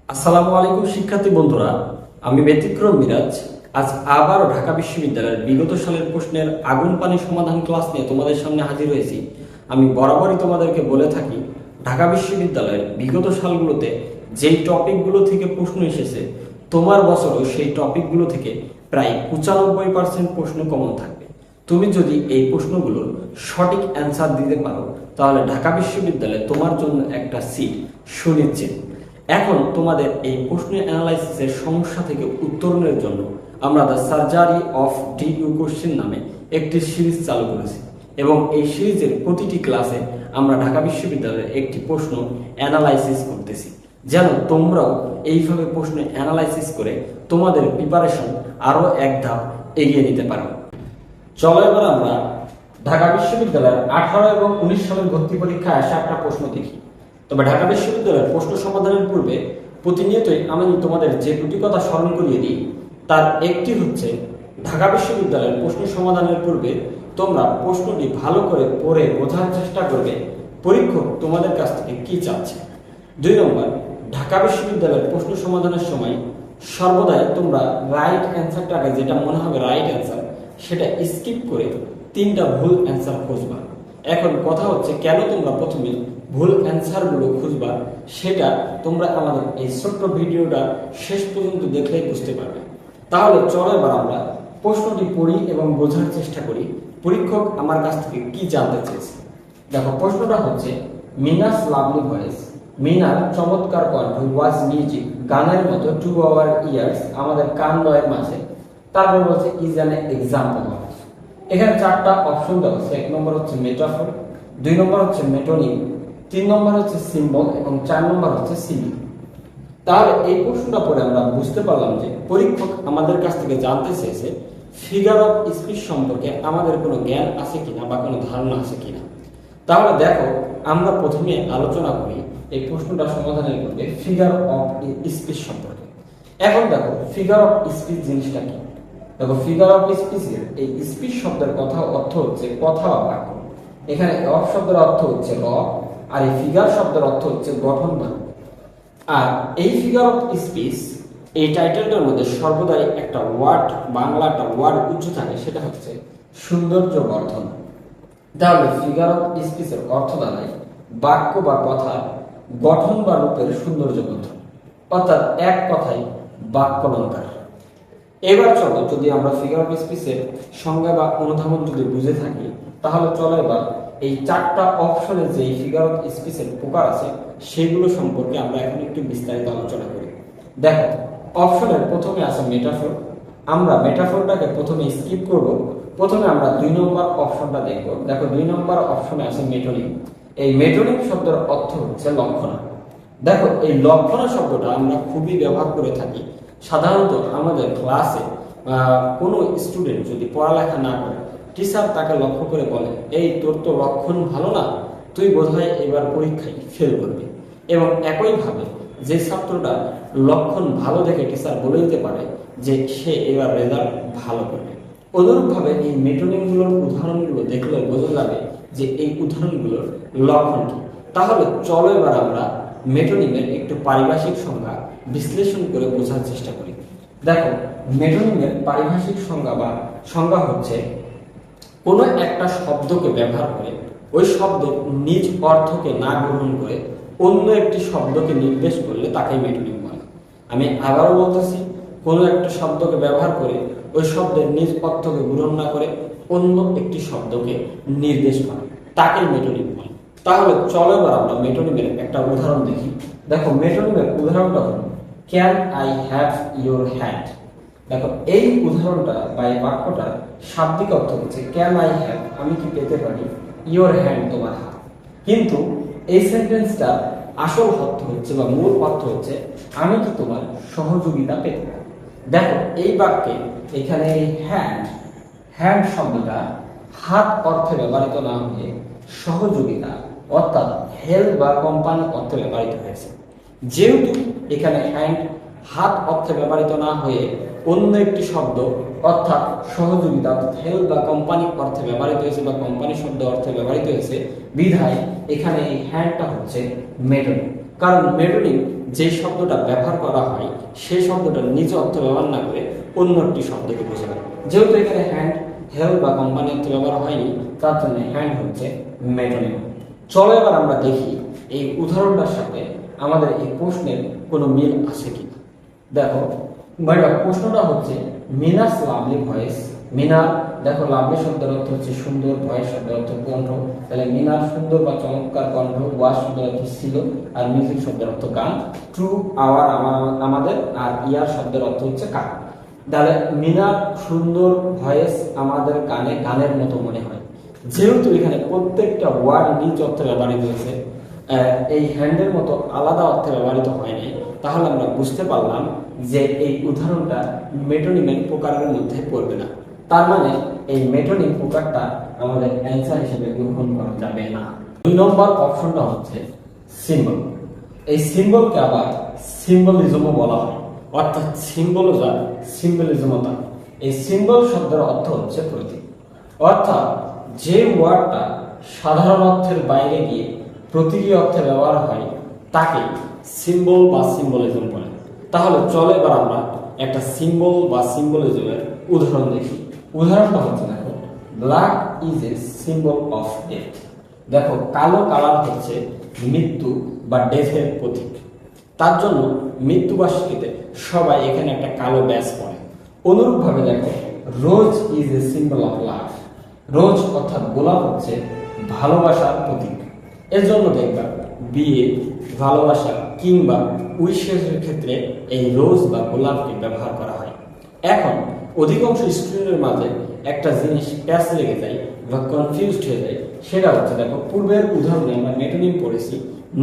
আসসালামু আলাইকুম শিক্ষার্থী বন্ধুরা, আমি ব্যতিক্রম মিরাজ। আজ আবারও ঢাকা বিশ্ববিদ্যালয়ের বিগত সালের প্রশ্নের আগুন পানি সমাধান ক্লাস নিয়ে তোমাদের সামনে হাজির হয়েছি। আমি বরাবরই তোমাদেরকে বলে থাকি, ঢাকা বিশ্ববিদ্যালয়ের বিগত সালগুলোতে যেই টপিকগুলো থেকে প্রশ্ন এসেছে, তোমার বছরও সেই টপিকগুলো থেকে প্রায় 95% প্রশ্ন কমন থাকবে। তুমি যদি এই প্রশ্নগুলোর সঠিক অ্যান্সার দিতে পারো, তাহলে ঢাকা বিশ্ববিদ্যালয়ে তোমার জন্য একটা সিট সুনিশ্চিত। এখন তোমাদের এই প্রশ্ন অ্যানালাইসিসের সমস্যা থেকে উত্তরণের জন্য আমরা the surgery of DU question নামে একটি সিরিজ চালু করেছি, এবং এই সিরিজের প্রতিটি ক্লাসে আমরা ঢাকা বিশ্ববিদ্যালয়ের একটি প্রশ্ন অ্যানালাইসিস করতেছি, যেন তোমরাও এইভাবে প্রশ্ন অ্যানালাইসিস করে তোমাদের প্রিপারেশন আরও এক ধাপ এগিয়ে নিতে পারো। চলো এবার আমরা ঢাকা বিশ্ববিদ্যালয়ের 18 এবং 19 সালের ভর্তি পরীক্ষায় আসা একটা প্রশ্ন দেখি। তবে ঢাকা বিশ্ববিদ্যালয়ের প্রশ্ন সমাধানের পূর্বে প্রতিনিয়তই আমি তোমাদের যে দুটি কথা স্মরণ করিয়ে দিই, তার একটি হচ্ছে ঢাকা বিশ্ববিদ্যালয়ের প্রশ্ন সমাধানের পূর্বে তোমরা প্রশ্নটি ভালো করে পড়ে বোঝার চেষ্টা করবে পরীক্ষক তোমাদের কাছ থেকে কি চাচ্ছে। 2 নম্বর, ঢাকা বিশ্ববিদ্যালয়ের প্রশ্ন সমাধানের সময় সর্বদাই তোমরা রাইট অ্যান্সারটাকে, যেটা মনে হবে রাইট অ্যান্সার, সেটা স্কিপ করে 3টা ভুল অ্যান্সার খুঁজবা। এখন কথা হচ্ছে, কেন তোমরা প্রথমে ভুল অ্যান্সারগুলো খুঁজবা, সেটা তোমরা আমাদের এই ছোট্ট ভিডিওটা শেষ পর্যন্ত দেখলেই বুঝতে পারবে। তাহলে চলো এবার আমরা প্রশ্নটি পড়ি এবং বোঝার চেষ্টা করি পরীক্ষক আমার কাছ থেকে কি জানতে চেয়েছে। দেখো, প্রশ্নটা হচ্ছে, মিনাস লাভলি ভয়েস, মিনার চমৎকার কণ্ঠ, ওয়াজ মিউজিক, গানের মতো টু আওয়ার ইয়ার্স, আমাদের কান নয়ের মাঝে। তারপর বলছে ইজ অ্যান এক্সাম্পল অফ। এখানে 4টা অপশন দেওয়া আছে। 1 নম্বর হচ্ছে মেটাফর, 2 নম্বর হচ্ছে মেটোনিম, 3 নম্বর হচ্ছে সিম্বল এবং 4 নম্বর হচ্ছে সিম্বল। তাহলে এই প্রশ্নটা পড়ে আমরা বুঝতে পারলাম যে পরীক্ষক আমাদের কাছ থেকে জানতে চেয়েছে ফিগার অফ স্পিচ সম্পর্কে আমাদের কোনো জ্ঞান আছে কিনা বা কোনো ধারণা আছে কিনা। তাহলে দেখো, আমরা প্রথমে আলোচনা করি এই প্রশ্নটা সমাধানের পূর্বে ফিগার অফ স্পিচ সম্পর্কে। এখন দেখো, ফিগার অফ স্পিচ জিনিসটা কি। দেখো, ফিগার অফ স্পিচের এই স্পিচ শব্দের অর্থ হচ্ছে কথা বা বাক্য। এখানে অফ শব্দের অর্থ হচ্ছে র, আর এই ফিগার শব্দের অর্থ হচ্ছে গঠন বা। আর এই ফিগার অফ স্পিচ, এই টাইটেলটার মধ্যে সর্বদাই একটা ওয়ার্ড, বাংলা একটা ওয়ার্ড উচ্চ থাকে, সেটা হচ্ছে সৌন্দর্য বর্ধন। তাহলে ফিগার অফ স্পিচের অর্থ দাঁড়ায় বাক্য বা কথা গঠন বা রূপের সৌন্দর্য বর্ধন, অর্থাৎ এক কথায় বাক্যালঙ্কার। এবার চলো, যদি আমরা ফিগার অফ স্পিচের সংজ্ঞা বা অনুধাবন যদি বুঝে থাকি, তাহলে চলো এবার এই 4টা অপশনে যে ফিগার অফ স্পিচের প্রকার আছে সেগুলো সম্পর্কে আমরা এখন একটু বিস্তারিত আলোচনা করি। দেখো, অপশনের প্রথমে আছে মেটাফর। আমরা মেটাফরটাকে প্রথমে স্কিপ করব। প্রথমে আমরা 2 নম্বর অপশনটা দেখব। দেখো, 2 নম্বর অপশনে আছে মেটোনিম। এই মেটোনিম শব্দের অর্থ হচ্ছে লক্ষণা। দেখো, এই লক্ষণা শব্দটা আমরা খুবই ব্যবহার করে থাকি। সাধারণত আমাদের ক্লাসে কোনো স্টুডেন্ট যদি পড়ালেখা না করে, টিচার তাকে লক্ষ্য করে বলে, এই তোর তো লক্ষণ ভালো না, তুই বোধহয় এবার পরীক্ষায় ফেল করবি। এবং একইভাবে যে ছাত্রটা লক্ষণ ভালো দেখে টিচার বলে দিতে পারে যে সে এবার রেজাল্ট ভালো করবে। অনুরূপভাবে এই মেটোনিমগুলোর উদাহরণগুলো দেখলে বোঝা যাবে যে এই উদাহরণগুলোর লক্ষণ কি। তাহলে চলো এবার আমরা মেটোনিমের একটু পারিভাষিক সংজ্ঞা বিশ্লেষণ করে বোঝার চেষ্টা করি। দেখো, মেটোনিমের পারিভাষিক সংজ্ঞা হচ্ছে কোনো একটা শব্দকে ব্যবহার করে ওই শব্দের নিজ অর্থকে না গ্রহণ করে অন্য একটি শব্দকে নির্দেশ করলে তাকে মেটোনিম বলে। আমি আবারও বলতেছি, কোনো একটা শব্দকে ব্যবহার করে ওই শব্দের নিজ অর্থকে গ্রহণ না করে অন্য একটি শব্দকে নির্দেশ করে তাকে মেটোনিম বলে। তাহলে চলো এবার আমরা মেটোনিমের একটা উদাহরণ দেখি। দেখো, মেটোনিমের উদাহরণটা হলো can I have your hand. দেখো, এই উদাহরণটা বা এই বাক্যটার শাব্দিক অর্থ হচ্ছে ক্যান আই হ্যাভ, আমি কি পেতে পারি, ইউর হ্যান্ড, তোমার হাত। কিন্তু এই সেন্টেন্সটা আসল অর্থ হচ্ছে বা মূল অর্থ হচ্ছে আমি কি তোমার সহযোগিতা পেতে পারি। দেখো, এই বাক্যে এখানে এই হ্যান্ড শব্দটা হাত অর্থে ব্যবহৃত না হয়ে সহযোগিতা অর্থাৎ হেল্প বা কোম্পানি অর্থে ব্যবহৃত হয়েছে। যেহেতু এখানে হ্যান্ড হাত অর্থে ব্যবহৃত না হয়ে অন্য একটি শব্দ অর্থাৎ সহযোগিতা অর্থাৎ হেল্প বা কোম্পানি অর্থে ব্যবহৃত হয়েছে বা কোম্পানি শব্দ অর্থে ব্যবহৃত হয়েছে, বিধায় এখানে এই হ্যান্ডটা হচ্ছে মেটোনিম। কারণ মেটোনিম যে শব্দটা ব্যবহার করা হয় সেই শব্দটার নিজ অর্থ ব্যবহার না করে অন্য একটি শব্দকে বোঝায়। যেহেতু এখানে হ্যান্ড, হেল্প বা কোম্পানি অর্থ ব্যবহার হয়নি, তার জন্য হ্যান্ড হচ্ছে মেটোনিম। চলো এবার আমরা দেখি এই উদাহরণটার সাথে আমাদের এই প্রশ্নের কোনো মিল আছে কি। দেখো প্রশ্নটা হচ্ছে মিনাস লাভলি ভয়েস। মিনার, দেখো লাভলি শব্দের অর্থ হচ্ছে সুন্দর, ভয়েস শব্দের অর্থ কণ্ঠ, তাহলে মিনার সুন্দর বা চমৎকার কণ্ঠ, ওয়াজ শব্দের অর্থ ছিল, আর মিউজিক শব্দের অর্থ গান, ট্রু আওয়ার আমাদের, আর ইয়ার শব্দের অর্থ হচ্ছে কান। তাহলে মিনার সুন্দর, ভয়েস আমাদের কানে গানের মতো মনে হয়। যেহেতু এখানে প্রত্যেকটা ওয়ার্ড নিজ অর্থে ব্যবহৃত হয়েছে, এই হ্যান্ডের মতো আলাদা অর্থে ব্যবহৃত হয়নি, তাহলে আমরা বুঝতে পারলাম যে এই উদাহরণটা মেটোনিমের প্রকারের মধ্যে পড়বে না। তার মানে এই মেটোনিম প্রকারটা আমাদের অ্যান্সার হিসেবে গ্রহণ করা যাবে না। 2 নম্বর অপশনটা হচ্ছে সিম্বল। এই সিম্বলকে আবার সিম্বলিজমও বলা হয়, অর্থাৎ সিম্বলিজমতা। এই সিম্বল শব্দের অর্থ হচ্ছে প্রতীক, অর্থাৎ যে ওয়ার্ডটা সাধারণ অর্থের বাইরে গিয়ে প্রতীকী অর্থে ব্যবহার হয় তাকে সিম্বল বা সিম্বলিজম বলে। তাহলে চলো এবার আমরা একটা সিম্বল বা সিম্বলিজমের উদাহরণ দেখি। উদাহরণটা হচ্ছে, দেখো black is a symbol of death. দেখো কালো কালার হচ্ছে মৃত্যু বা ডেথের প্রতীক। তার জন্য মৃত্যুবার্ষিকীতে সবাই এখানে একটা কালো ব্যাজ পরে। অনুরূপভাবে দেখো rose is a symbol of love. Rose অর্থাৎ গোলাপ হচ্ছে ভালোবাসার প্রতীক। এর জন্য দেখবা বিয়ে, ভালোবাসা কিংবা উইশের ক্ষেত্রে এই রোজ বা গোলাপকে ব্যবহার করা হয়। এখন অধিকাংশ স্টুডেন্টের মাঝে একটা জিনিস প্যাচ লেগে যায় বা কনফিউজড হয়ে যায়, সেটা হচ্ছে দেখো পূর্বের উদাহরণে আমরা মেটোনিম পড়েছি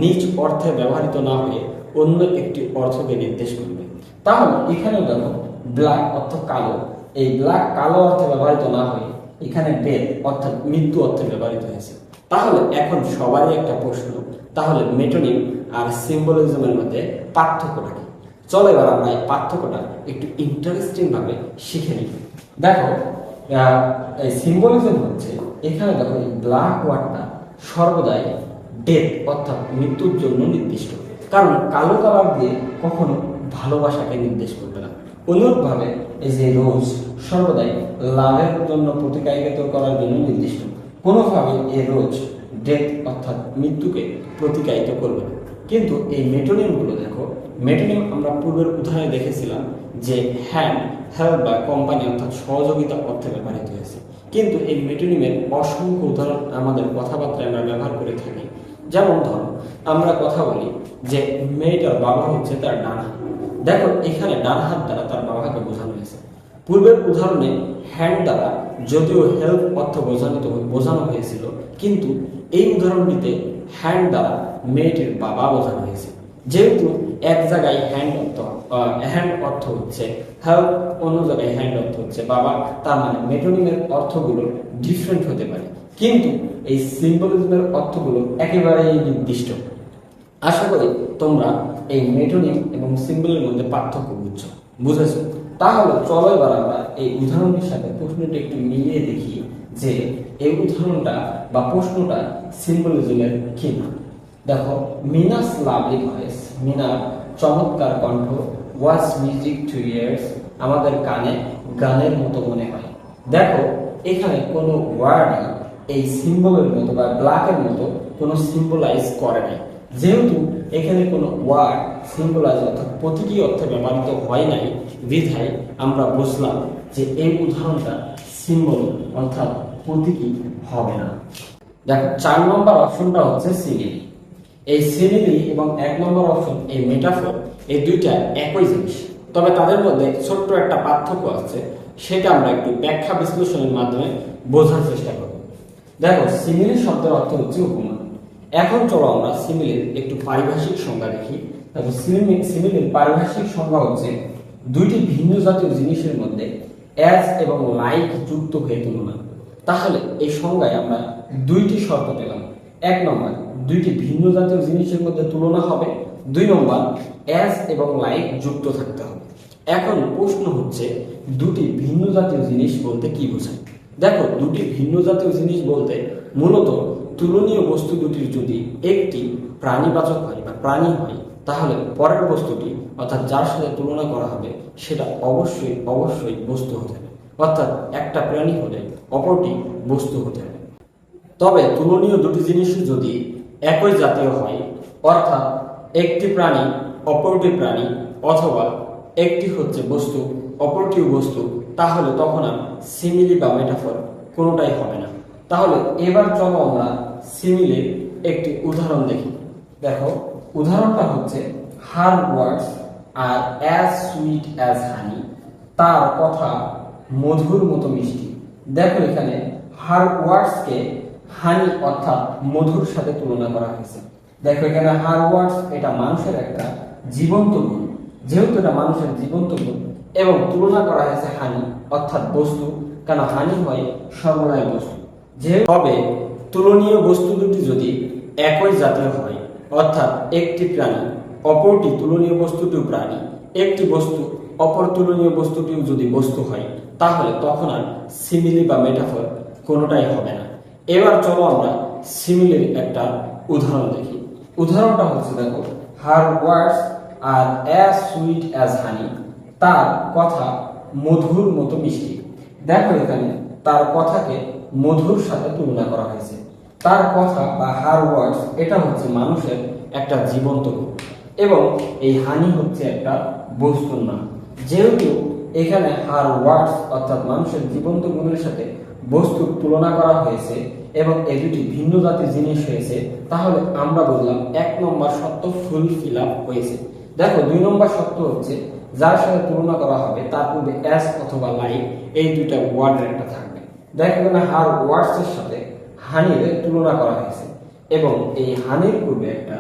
নিজ অর্থে ব্যবহৃত না হয়ে অন্য একটি অর্থকে নির্দেশ করবে। তাহলে এখানেও দেখো ব্ল্যাক অর্থ কালো, এই ব্ল্যাক কালো অর্থে ব্যবহৃত না হয়ে এখানে ডেথ অর্থাৎ মৃত্যু অর্থে ব্যবহৃত হয়েছে। তাহলে এখন সবারই একটা প্রশ্ন, তাহলে মেটোনিম আর সিম্বলিজমের মধ্যে পার্থক্যটা কি? চলো এবার আমরা এই পার্থক্যটা একটু ইন্টারেস্টিং ভাবে শিখে নিই। দেখো এই সিম্বলিজম হচ্ছে, এখানে দেখো এই ব্ল্যাক ওয়ার্ডটা সর্বদাই ডেথ অর্থাৎ মৃত্যুর জন্য নির্দিষ্ট, কারণ কালো কালার দিয়ে কখনো ভালোবাসাকে নির্দেশ করবে না। অনুরূপভাবে এই যে রোজ সর্বদাই লাভের জন্য প্রতিকায়িত করার জন্য নির্দিষ্ট, কোনোভাবে এই রোজ ডেথ অর্থাৎ মৃত্যুকে প্রতিকায়িত করবে না। কিন্তু এই মেটোনিমগুলো দেখো, মেটোনিম আমরা পূর্বের উদাহরণে দেখেছিলাম যে হ্যান্ড, হেল্প বা কোম্পানি অর্থাৎ সহযোগিতা অর্থে ব্যবহৃত হয়েছে। কিন্তু এই মেটোনিমের অসংখ্য উদাহরণ আমাদের কথাবার্তায় আমরা ব্যবহার করে থাকি। যেমন ধরো আমরা কথা বলি যে মেয়েটার বাবা হচ্ছে তার ডান হাত। দেখো এখানে ডান হাত দ্বারা তার বাবাকে বোঝানো হয়েছে। পূর্বের উদাহরণে হ্যান্ড দ্বারা যদিও হেল্প অর্থ বোঝানো হয়েছিল, কিন্তু এই উদাহরণটিতে হ্যান্ড দ্বারা মেয়েটির বাবা বোঝানো হয়েছে। যেহেতু এক জায়গায় হ্যান্ড অর্থ হচ্ছে হেল্প, অন্য জায়গায় হ্যান্ড অর্থ হচ্ছে বাবা, তার মানে মেটোনিমের অর্থগুলো ডিফারেন্ট হতে পারে, কিন্তু এই সিম্বলিজমের অর্থগুলো একেবারেই নির্দিষ্ট। আশা করি তোমরা এই মেটোনিম এবং সিম্বলের মধ্যে পার্থক্য বুঝেছো। তাহলে চলো এবার আমরা এই উদাহরণটির সাথে প্রশ্নটি একটু মিলিয়ে দেখি যে এই উদাহরণটা বা প্রশ্নটা সিম্বলিজমের কিনা। দেখো মিনাস লাভলি ভয়েস, মিনার চমৎকার কণ্ঠ, ওয়াজ মিউজিক টু ইয়ার্স আমাদের কানে গানের মতো মনে হয়। দেখো এখানে কোনো ওয়ার্ডই এই সিম্বলের মতো বা ব্ল্যাকের মতো কোনো সিম্বলাইজ করে নাই। যেহেতু এখানে কোনো ওয়ার্ড সিম্বলাইজ অর্থাৎ প্রতীকী অর্থে ব্যবহৃত হয় নাই, বিধায় আমরা বুঝলাম যে এই উদাহরণটা সিম্বল অর্থাৎ প্রতীকী হবে না। দেখো 4 নম্বর অপশনটা হচ্ছে সিমিলি। এই সিমিলি এবং 1 নম্বর অপশন এই মেটাফর, এই দুইটা একই জিনিস, তবে তাদের মধ্যে ছোট্ট একটা পার্থক্য আছে, সেটা আমরা একটু ব্যাখ্যা বিশ্লেষণের মাধ্যমে বোঝার চেষ্টা করব। দেখো সিমিলি শব্দের অর্থ হচ্ছে উপমা। এখন চলো আমরা সিমিলির একটু পারিভাষিক সংজ্ঞা দেখি। দেখো সিমিলির পারিভাষিক সংজ্ঞা হচ্ছে দুইটি ভিন্ন জাতীয় জিনিসের মধ্যে অ্যাজ এবং লাইক যুক্ত হয়ে তুলনা। তাহলে এই সংজ্ঞায় আমরা দুইটি শর্ত পেলাম। 1 নম্বর, দুইটি ভিন্ন জাতীয় জিনিসের মধ্যে তুলনা হবে। 2 নম্বর, অ্যাজ এবং লাইক যুক্ত থাকতে হবে। এখন প্রশ্ন হচ্ছে দুটি ভিন্ন জাতীয় জিনিস বলতে কি বোঝায়? দেখো দুটি ভিন্ন জাতীয় জিনিস বলতে মূলত তুলনীয় বস্তু দুটির যদি একটি প্রাণীবাচক হয় বা প্রাণী হয়, তাহলে পরের বস্তুটি অর্থাৎ যার সাথে তুলনা করা হবে সেটা অবশ্যই অবশ্যই বস্তু হতে হবে। অর্থাৎ একটা প্রাণী হলে অপরটি বস্তু হতে হবে। তবে তুলনীয় দুটি জিনিস যদি একই জাতীয় হয়, অর্থাৎ একটি প্রাণী অপরটি প্রাণী, অথবা একটি হচ্ছে বস্তু অপরটিও বস্তু, তাহলে তখন আর সিমিলি বা মেটাফর কোনোটাই হবে না। তাহলে এবার চলো আমরা সিমিলির একটি উদাহরণ দেখি। দেখো, উদাহরণটা হচ্ছে হার ওয়ার্ডস আর অ্যাজ সুইট অ্যাজ হানি, তার কথা মধুর মতো মিষ্টি। দেখো এখানে হার ওয়ার্ডসকে হানি অর্থাৎ মধুর সাথে তুলনা করা হয়েছে। দেখো এখানে হার ওয়ার্ডস এটা মানুষের একটা জীবন্ত গুণ, যেহেতু এটা মানুষের জীবন্ত গুণ, এবং তুলনা করা হয়েছে হানি অর্থাৎ বস্তু, কেন হানি হয় সর্বদাই বস্তু। তবে তুলনীয় বস্তু দুটি যদি একই জাতীয় হয়, অর্থাৎ একটি প্রাণী অপরটি তুলনীয় বস্তুটিও প্রাণী, একটি বস্তু অপর তুলনীয় বস্তুটিও যদি বস্তু হয়, তাহলে তখন আর সিমিলি বা মেটাফর কোনোটাই হবে না। এবার চলো আমরা সিমিলির একটা উদাহরণ দেখি। উদাহরণটা হচ্ছে, দেখো, হার ওয়ার্ডস আর অ্যাজ সুইট অ্যাজ হানি, তার কথা মধুর মতো মিষ্টি। দেখো এখানে তার কথাকে মধুর সাথে তুলনা করা হয়েছে। তার কথা বা হার ওয়ার্ডস এটা হচ্ছে মানুষের একটা জীবন্ত গুণ, এবং এই হানি হচ্ছে একটা বস্তুর নাম। যেহেতু এখানে হার ওয়ার্ডস অর্থাৎ মানুষের জীবন্ত গুণের সাথে বস্তুর তুলনা করা হয়েছে এবং এই দুটি ভিন্ন জাতির জিনিস হয়েছে, তাহলে আমরা বললাম 1 নম্বর সত্য ফুলফিল আপ হয়েছে। দেখো 2 নম্বর সত্য হচ্ছে যার সাথে তুলনা করা হবে তার পূর্বে অ্যাজ অথবা লাইক এই দুইটা ওয়ার্ডের একটা থাকবে। দেখো এখানে হার ওয়ার্ডস এর সাথে হানির তুলনা করা হয়েছে এবং এই হানির পূর্বে একটা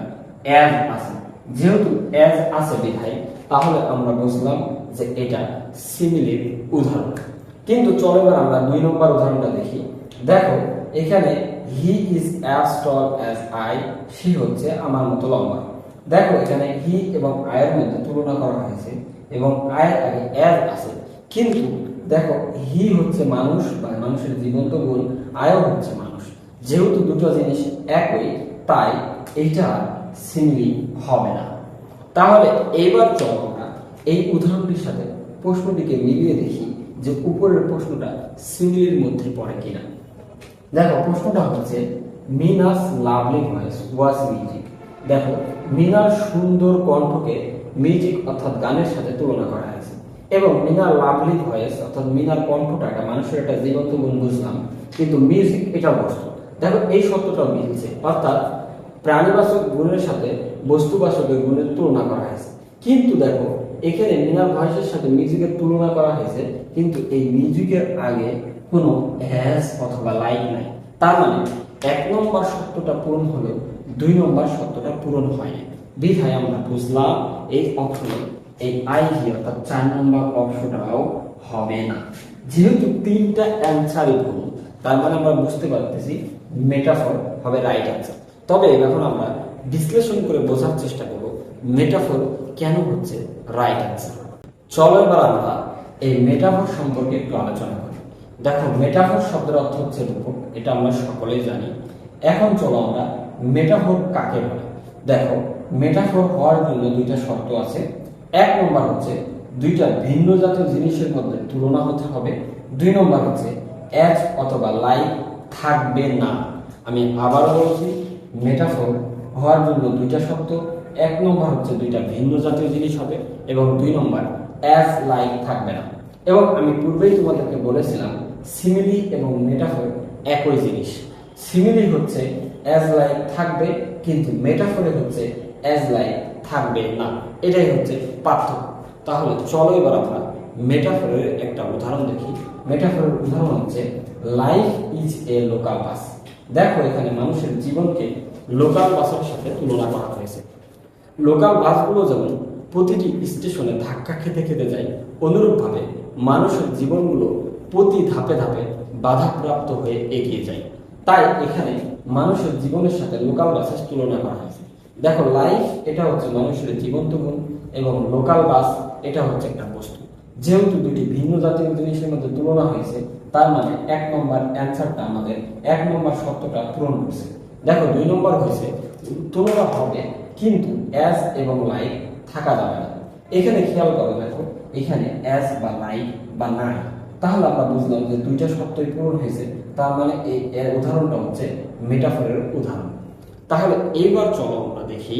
অ্যাজ আছে। যেহেতু অ্যাজ আছে বিধায় তাহলে আমরা বুঝলাম যে এটা সিমিলির উদাহরণ। কিন্তু চলো এবার আমরা 2 নম্বর উদাহরণটা দেখি। দেখো এখানে he is as tall as I, সে হচ্ছে আমার মতো লম্বা। দেখো এখানে হি এবং আয়ের মধ্যে তুলনা করা হয়েছে এবং আয়ের আগে অ্যাজ আছে, কিন্তু দেখো হি হচ্ছে মানুষ বা মানুষের জীবন্ত গুণ, আয়ও হচ্ছে মানুষ। যেহেতু দুটো জিনিস একই, তাই এইটা সিমিলি হবে না। তাহলে এইবার চলো আমরা এই উদাহরণটির সাথে প্রশ্নটিকে মিলিয়ে দেখি যে উপরের প্রশ্নটা সিমিলির মধ্যে পড়ে কিনা। দেখো প্রশ্নটা হচ্ছে মিনাস লাভলি ভয়েস ওয়াজ মিউজিক। দেখো মিনার সুন্দর কণ্ঠকে মিউজিক অর্থাৎ গানের সাথে তুলনা করা হয়েছে এবং মিনার লাভলি ভয়েস অর্থাৎ মিনার কণ্ঠটা একটা মানুষের একটা জীবন্ত গুণ বুঝলাম, কিন্তু মিউজিক এটাও বস্তু। দেখো এই সত্যটাও মিলছে, অর্থাৎ প্রাণীবাচক গুণের সাথে বস্তুবাচক গুণের তুলনা করা হয়েছে। কিন্তু দেখো এখানে মিনার ভয়েসের সাথে মিউজিকের তুলনা করা হয়েছে, কিন্তু এই মিউজিকের আগে কোনো হ্যাজ অথবা লাইক নাই। তার মানে 1 নম্বর সত্যটা পূরণ হলেও 2 নম্বর সত্যটা পূরণ হয়নি। বিধায় আমরা বুঝলাম এই অপশনে এই আইডি অর্থাৎ 4 নম্বর অপশনটাও হবে না। যেহেতু 3টা অ্যান্সারই ভুল, তার মানে আমরা বুঝতে পারতেছি মেটাফর হবে রাইট অ্যান্সার। তবে এখন আমরা বিশ্লেষণ করে বোঝার চেষ্টা করব মেটাফর কেন হচ্ছে রাইট অ্যান্সার। চলো এবার আমরা এই মেটাফর সম্পর্কে একটু আলোচনা করি। দেখো মেটাফর শব্দের অর্থ হচ্ছে রূপক, এটা আমরা সকলেই জানি। এখন চলো আমরা মেটাফর কাকে বলে। দেখো মেটাফর হওয়ার জন্য 2টা শর্ত আছে। 1 নম্বর হচ্ছে 2টা ভিন্ন জাতীয় জিনিসের মধ্যে তুলনা হতে হবে। 2 নম্বর হচ্ছে অ্যাজ অথবা লাইক থাকবে না। আমি আবার বলছি, মেটাফর হওয়ার জন্য 2টা শর্ত। 1 নম্বর হচ্ছে 2টা ভিন্ন জাতীয় জিনিস হবে এবং 2 নম্বর অ্যাজ লাইক থাকবে না। এবং আমি পূর্বেই তোমাদেরকে বলেছিলাম সিমিলি এবং মেটাফর একই জিনিস। সিমিলি হচ্ছে অ্যাজ লাইক থাকবে, কিন্তু মেটাফরে হচ্ছে অ্যাজ লাইক থাকবে না। এটাই হচ্ছে পার্থক্য। তাহলে চলো এবার আমরা মেটাফরের একটা উদাহরণ দেখি। মেটাফরের উদাহরণ হচ্ছে life is a local bus. দেখো এখানে মানুষের জীবনকে লোকাল বাসের সাথে তুলনা করা হয়েছে। লোকাল বাসগুলো যেমন প্রতিটি স্টেশনে ধাক্কা খেতে খেতে যায়, অনুরূপভাবে মানুষের জীবনগুলো প্রতি ধাপে ধাপে বাধাপ্রাপ্ত হয়ে এগিয়ে যায়। তাই এখানে মানুষের জীবনের সাথে লোকাল বাসের তুলনা করা হয়েছে। দেখো লাইফ এটা হচ্ছে মানুষের জীবন্ত গুণ এবং লোকাল বাস এটা হচ্ছে একটা বস্তু। যেহেতু 2টি ভিন্ন জাতীয় জিনিসের মধ্যে তুলনা হয়েছে, তার মানে 1 নম্বর অ্যান্সারটা আমাদের 1 নম্বর শর্তটা পূরণ করছে। দেখো 2 নম্বর হয়েছে তুলনা হবে কিন্তু অ্যাজ এবং লাইক থাকা যাবে না। এখানে খেয়াল করো, দেখো এখানে অ্যাজ বা লাইক বা নাই, তাহলে আমরা বুঝলাম যে দুইটা শর্তই পূরণ হয়েছে। তার মানে এর উদাহরণটা হচ্ছে মেটাফরের উদাহরণ। তাহলে এইবার চলো আমরা দেখি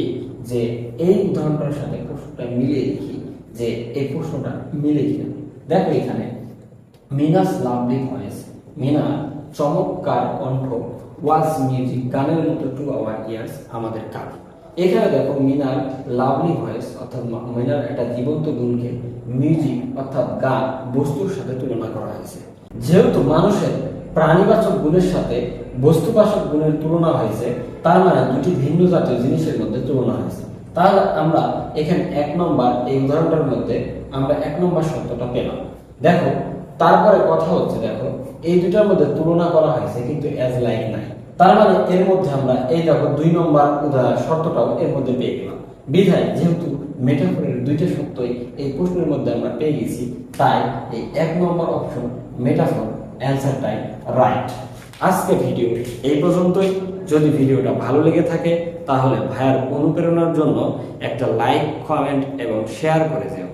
যে এই উদাহরণটার সাথে প্রশ্নটা মিলিয়ে দেখি যে এই প্রশ্নটা মিলে কিনা। দেখো এখানে মিনাস লাভলি ভয়েস, মিনা চমৎকার কণ্ঠ, ওয়াজ মিউজিক গানের মতো টু আওয়ার ইয়ার্স আমাদের কান। এখানে দেখো মিনার লাভলি ভয়েস অর্থাৎ মিনার একটা জীবন্ত গুণকে মিউজিক অর্থাৎ গান বস্তুর সাথে তুলনা করা হয়েছে। যেহেতু মানুষের প্রাণীবাচক গুণের সাথে বস্তুবাচক গুণের তুলনা হয়েছে, তার মানে দুটি ভিন্ন জাতীয় জিনিসের মধ্যে তুলনা হয়েছে। তাহলে আমরা এখানে 1 নম্বর এই উদাহরণটার মধ্যে আমরা 1 নম্বর শর্তটা পেলাম। দেখো তারপরে কথা হচ্ছে, দেখো এই দুটার মধ্যে তুলনা করা হয়েছে কিন্তু অ্যাজ লাইক নাই, তার মানে এর মধ্যে আমরা এই দেখো 2 নম্বর শর্তটাও এর মধ্যে পেয়ে গেলাম। বিধায় যেহেতু মেটাফোরের দুইটা শর্তই এই প্রশ্নের মধ্যে আমরা পেয়ে গেছি, তাই এই 1 নম্বর অপশন মেটাফোর অ্যান্সারটাই রাইট। আজকে ভিডিও এই পর্যন্তই। যদি ভিডিওটা ভালো লেগে থাকে তাহলে ভাইয়ার অনুপ্রেরণার জন্য একটা লাইক, কমেন্ট এবং শেয়ার করে দিও।